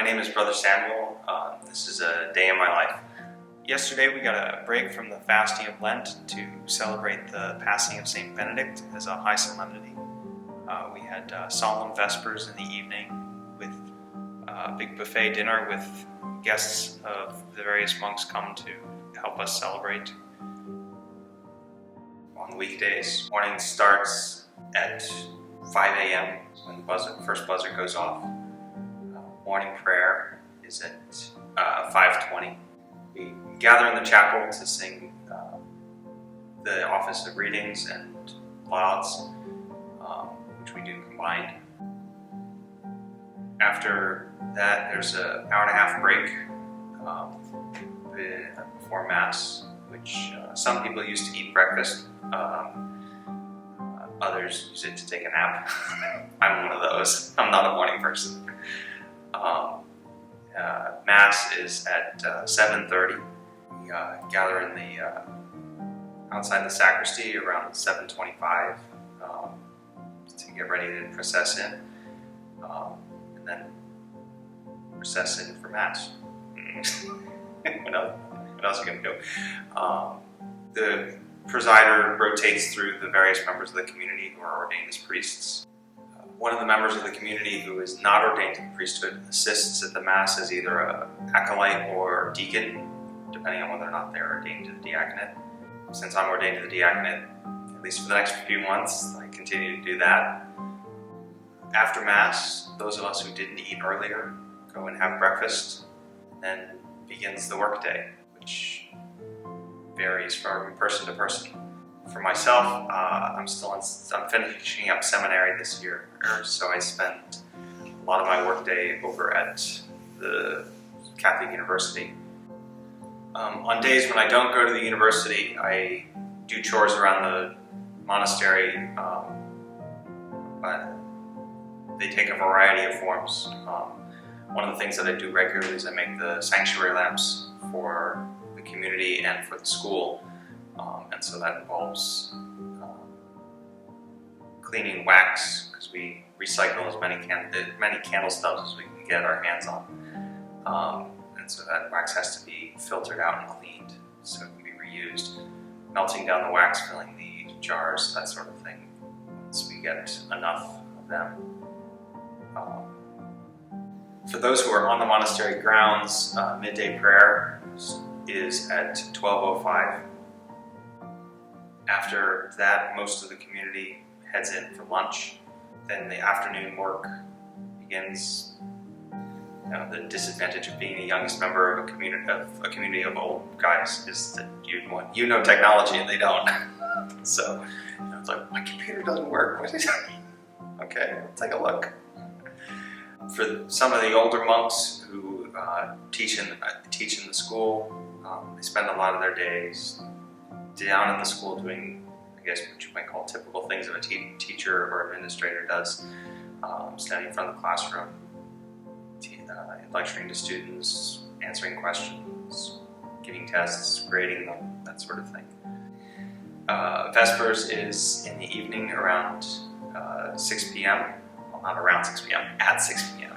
My name is Brother Samuel. This is a day in my life. Yesterday we got a break from the fasting of Lent to celebrate the passing of St. Benedict as a high solemnity. We had solemn vespers in the evening with a big buffet dinner with guests of the various monks come to help us celebrate. On weekdays, morning starts at 5 a.m. when the first buzzer goes off. Morning prayer is at 5:20. We gather in the chapel to sing the office of readings and lauds, which we do combined. After that, there's an hour and a half break before Mass, which some people use to eat breakfast. Others use it to take a nap. I'm one of those. I'm not a morning person. Mass is at 7:30. We gather in the outside the sacristy around 7:25 to get ready to process in, and then process in for Mass. What else are you going to do? The presider rotates through the various members of the community who are ordained as priests. One of the members of the community who is not ordained to the priesthood assists at the Mass as either an acolyte or deacon, depending on whether or not they're ordained to the diaconate. Since I'm ordained to the diaconate, at least for the next few months, I continue to do that. After Mass, those of us who didn't eat earlier go and have breakfast, and then begins the workday, which varies from person to person. For myself, I'm finishing up seminary this year, so I spend a lot of my workday over at the Catholic University. On days when I don't go to the university, I do chores around the monastery, but they take a variety of forms. One of the things that I do regularly is I make the sanctuary lamps for the community and for the school. And so that involves cleaning wax, because we recycle as many candle stubs as we can get our hands on. And so that wax has to be filtered out and cleaned so it can be reused. Melting down the wax, filling the jars, that sort of thing, once we get enough of them. For those who are on the monastery grounds, Midday Prayer is at 12:05. After that, most of the community heads in for lunch. Then the afternoon work begins. The disadvantage of being the youngest member of a community of old guys is that you know technology and they don't. So it's like, my computer doesn't work. What is it? Okay, I'll take a look. For some of the older monks who teach in the school, they spend a lot of their days down in the school doing, I guess, what you might call typical things that a teacher or administrator does, standing in front of the classroom, lecturing to students, answering questions, giving tests, grading them, that sort of thing. Vespers is in the evening around 6 p.m. Well, not around 6 p.m., at 6 p.m.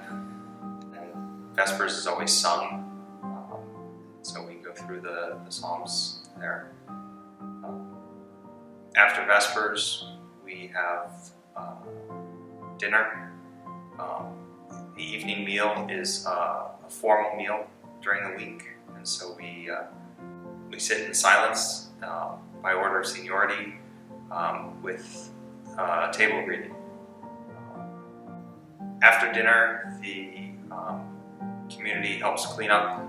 And Vespers is always sung, so we go through the Psalms there. After Vespers, we have dinner. The evening meal is a formal meal during the week, and so we sit in silence by order of seniority with table reading. After dinner, the community helps clean up,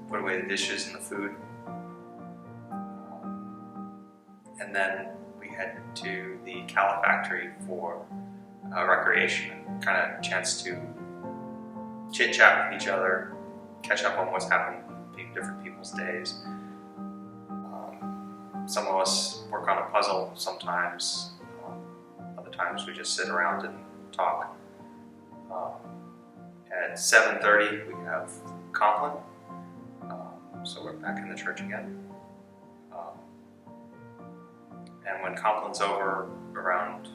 put away the dishes and the food. And then we head to the calefactory for recreation and kind of a chance to chit-chat with each other, catch up on what's happened in different people's days. Some of us work on a puzzle sometimes. Other times we just sit around and talk. At 7:30 we have Compline, so we're back in the church again. And when Compline's over around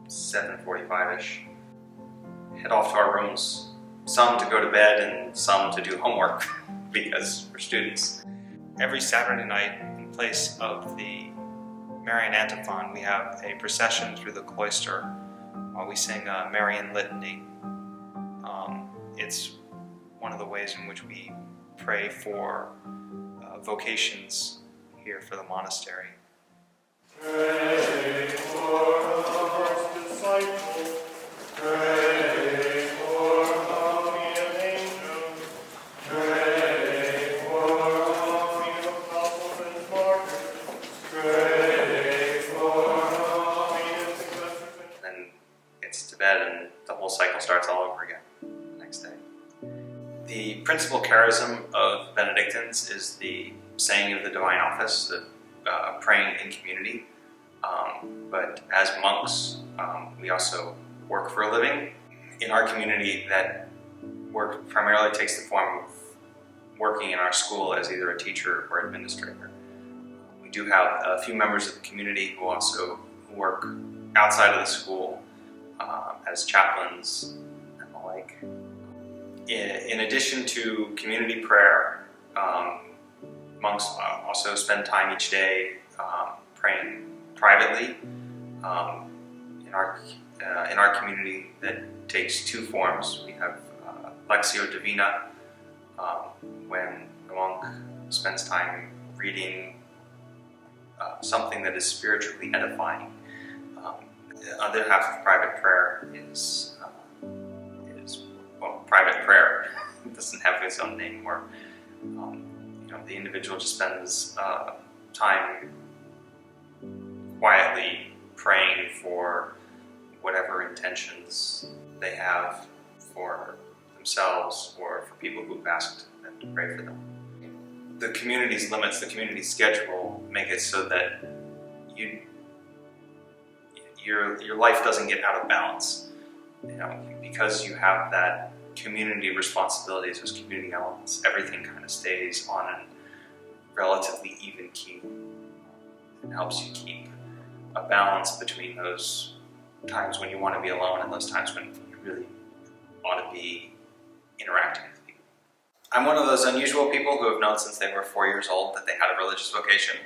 7:45ish, head off to our rooms some to go to bed and some to do homework because we're students. Every Saturday night, in place of the Marian antiphon, we have a procession through the cloister while we sing a Marian litany. It's one of the ways in which we pray for vocations here for the monastery. Pray for the disciples. Pray for the angels. Pray for the apostles and martyrs. Pray for the successors. Then it's to bed and the whole cycle starts all over again the next day. The principal charism of Benedictines is the saying of the Divine Office, the praying in community. But as monks, we also work for a living. In our community, that work primarily takes the form of working in our school as either a teacher or administrator. We do have a few members of the community who also work outside of the school as chaplains and the like. In addition to community prayer, monks also spend time each day praying privately. In our community, that takes two forms. We have Lectio Divina, when the monk spends time reading something that is spiritually edifying. The other half of private prayer is private prayer. It doesn't have its own name, where the individual just spends time quietly praying for whatever intentions they have for themselves or for people who've asked them to pray for them. The community's limits, the community's schedule, make it so that your life doesn't get out of balance. Because you have that community responsibilities, those community elements, everything kind of stays on a relatively even key. It helps you keep a balance between those times when you want to be alone and those times when you really ought to be interacting with people. I'm one of those unusual people who have known since they were 4 years old that they had a religious vocation.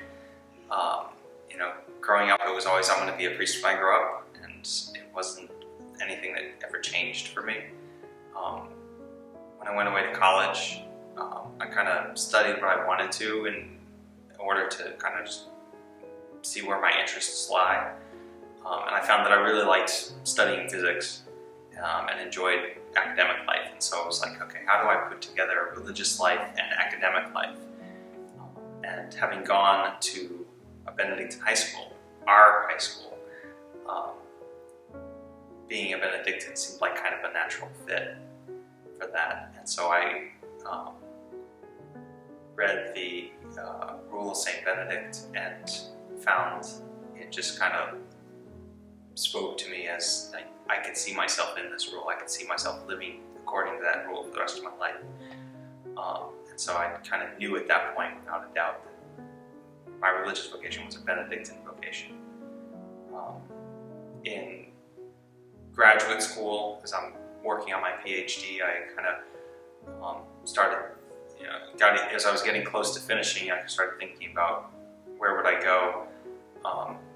Growing up, it was always, I'm going to be a priest when I grow up, and it wasn't anything that ever changed for me. When I went away to college, I kind of studied what I wanted to in order to kind of just see where my interests lie. And I found that I really liked studying physics and enjoyed academic life. And so I was like, okay, how do I put together a religious life and academic life? And having gone to a Benedictine high school, our high school, being a Benedictine seemed like kind of a natural fit for that. And so I read the Rule of St. Benedict and found it just kind of spoke to me as I could see myself in this rule. I could see myself living according to that rule for the rest of my life. And so I kind of knew at that point, without a doubt, that my religious vocation was a Benedictine vocation. In graduate school, as I'm working on my PhD, I kind of started, as I was getting close to finishing, I started thinking about where would I go.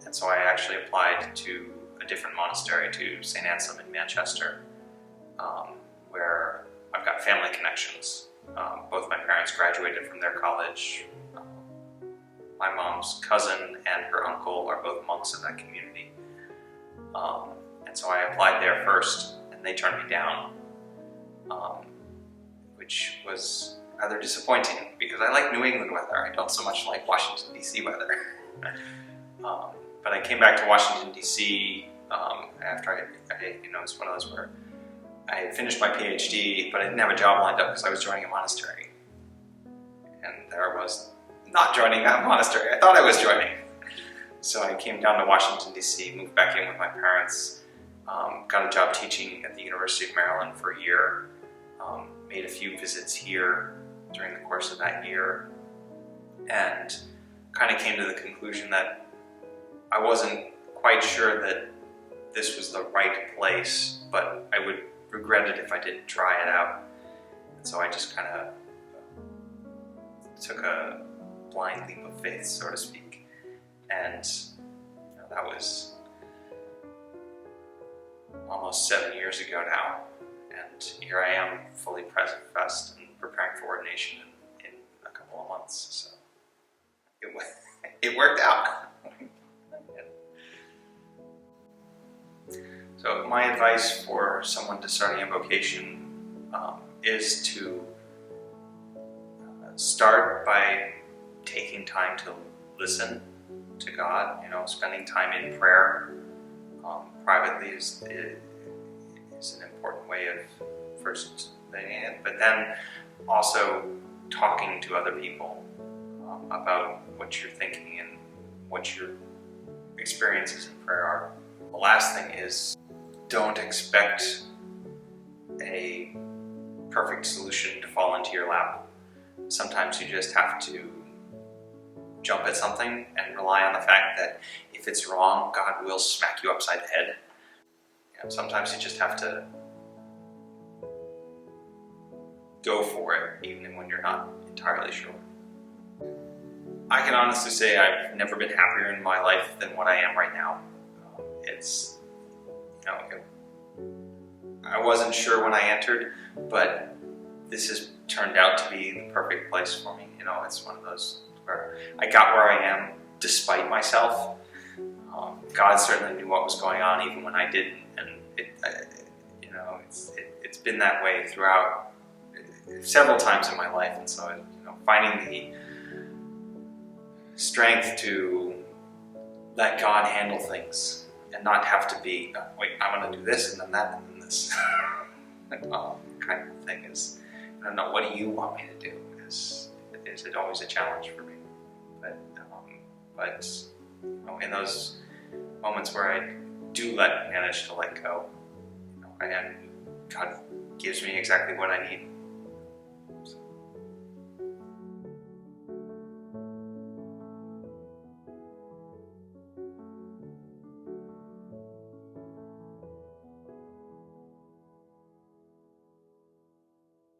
And so I actually applied to a different monastery, to St. Anselm in Manchester, where I've got family connections. Both my parents graduated from their college. My mom's cousin and her uncle are both monks of that community. And so I applied there first, and they turned me down, which was rather disappointing because I like New England weather. I don't so much like Washington, D.C. weather. But I came back to Washington, D.C. After it's one of those where I had finished my PhD, but I didn't have a job lined up because I was joining a monastery. And there I was, not joining that monastery I thought I was joining. So I came down to Washington, D.C., moved back in with my parents, got a job teaching at the University of Maryland for a year, made a few visits here during the course of that year, and kind of came to the conclusion that I wasn't quite sure that this was the right place, but I would regret it if I didn't try it out. And so I just kind of took a blind leap of faith, so to speak. And that was almost 7 years ago now. And here I am, fully professed and preparing for ordination in a couple of months. So it worked out. So my advice for someone just starting a vocation is to start by taking time to listen to God. Spending time in prayer privately is an important way of first doing it, but then also talking to other people about what you're thinking and what your experiences in prayer are. The last thing is, don't expect a perfect solution to fall into your lap. Sometimes you just have to jump at something and rely on the fact that if it's wrong, God will smack you upside the head. Sometimes you just have to go for it, even when you're not entirely sure. I can honestly say I've never been happier in my life than what I am right now. I wasn't sure when I entered, but this has turned out to be the perfect place for me. It's one of those where I got where I am despite myself. God certainly knew what was going on even when I didn't, and it's been that way throughout several times in my life. And so finding the strength to let God handle things and not have to be, I'm going to do this and then that and then this kind of thing is, I don't know, what do you want me to do? Is it always a challenge for me? But in those moments where I do manage to let go, God gives me exactly what I need.